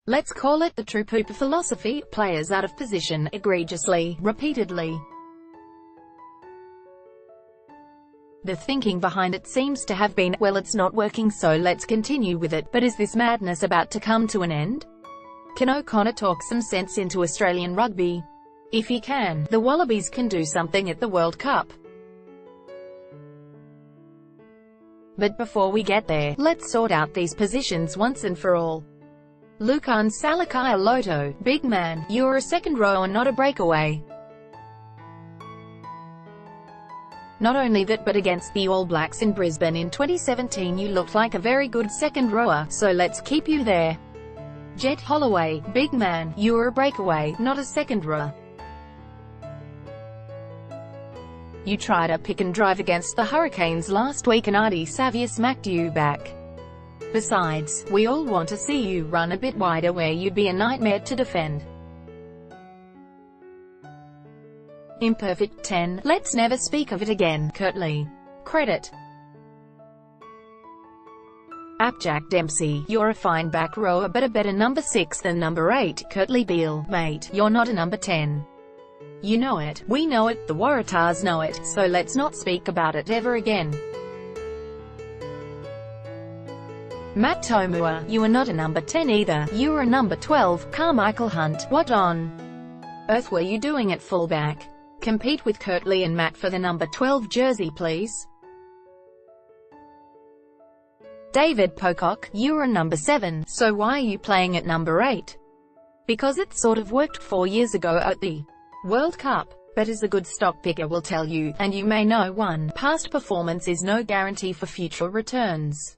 Let's call it the true pooper philosophy, players out of position, egregiously, repeatedly. The thinking behind it seems to have been, well, it's not working, so let's continue with it. But is this madness about to come to an end? Can O'Connor talk some sense into Australian rugby? If he can, the Wallabies can do something at the World Cup. But before we get there, let's sort out these positions once and for all. Lukhan Salakaia-Loto, big man, you're a second rower, not a breakaway. Not only that, but against the All Blacks in Brisbane in 2017 you looked like a very good second rower, so let's keep you there. Jet Holloway, big man, you're a breakaway, not a second rower. You tried a pick and drive against the Hurricanes last week and Ardie Savea smacked you back. Besides, we all want to see you run a bit wider where you'd be a nightmare to defend. Imperfect 10, let's never speak of it again, curtly. Credit. Jack Dempsey, you're a fine back rower but a better number 6 than number 8, Curtly Beale, mate, you're not a number 10. You know it, we know it, the Waratahs know it, so let's not speak about it ever again. Matt Tomua, you are not a number 10 either, you are a number 12, Carmichael Hunt, what on earth were you doing at fullback? Compete with Curtly and Matt for the number 12 jersey please. David Pocock, you are a number 7, so why are you playing at number 8? Because it sort of worked 4 years ago at the World Cup. But as a good stock picker will tell you, and you may know, one past performance is no guarantee for future returns.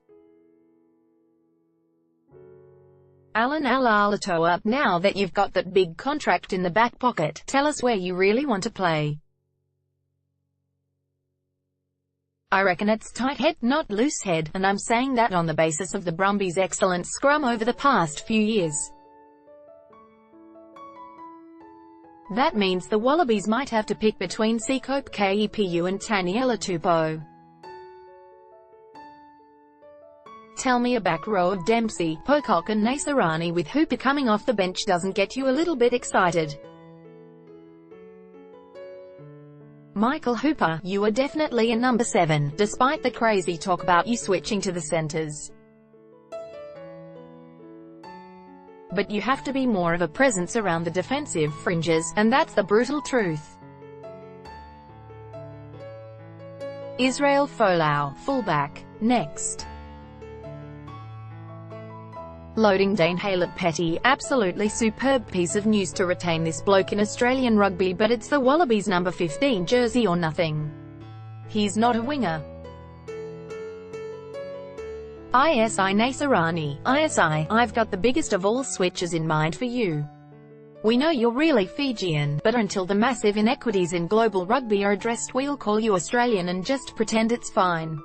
Alan Alaalatoa, now that you've got that big contract in the back pocket, tell us where you really want to play. I reckon it's tight head, not loose head, and I'm saying that on the basis of the Brumbies' excellent scrum over the past few years. That means the Wallabies might have to pick between Seacope Kepu and Taniela Tupou. Tell me a back row of Dempsey, Pocock and Naisarani with Hooper coming off the bench doesn't get you a little bit excited. Michael Hooper, you are definitely a number 7, despite the crazy talk about you switching to the centres. But you have to be more of a presence around the defensive fringes, and that's the brutal truth. Israel Folau, fullback, next. Loading Dane Haylett-Petty, absolutely superb piece of news to retain this bloke in Australian rugby, but it's the Wallabies number 15 jersey or nothing. He's not a winger. ISI Naisarani, ISI, I've got the biggest of all switches in mind for you. We know you're really Fijian, but until the massive inequities in global rugby are addressed we'll call you Australian and just pretend it's fine.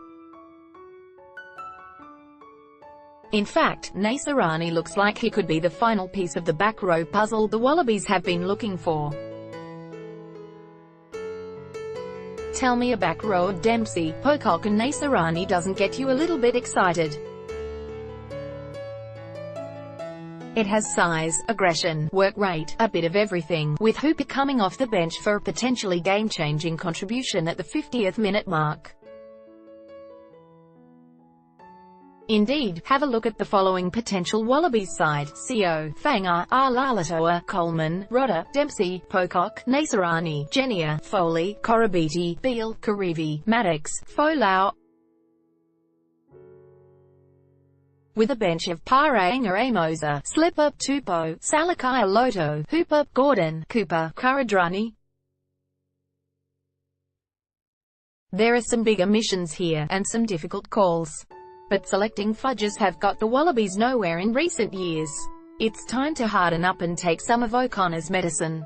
In fact, Naisarani looks like he could be the final piece of the back row puzzle the Wallabies have been looking for. Tell me a back row of Dempsey, Pocock and Naisarani doesn't get you a little bit excited. It has size, aggression, work rate, a bit of everything, with Hooper coming off the bench for a potentially game-changing contribution at the 50th minute mark. Indeed, have a look at the following potential Wallabies side: Co, Fainga'a, Alaalatoa, Coleman, Rodder, Dempsey, Pocock, Naisarani, Genia, Foley, Korobiti, Beale, Karivi, Maddox, Folau. With a bench of Parainga Amosa, Slipper, Tupou, Salakaia-Loto, Hooper, Gordon, Cooper, Karadrani. There are some bigger missions here, and some difficult calls. But selecting fudges have got the Wallabies nowhere in recent years. It's time to harden up and take some of O'Connor's medicine.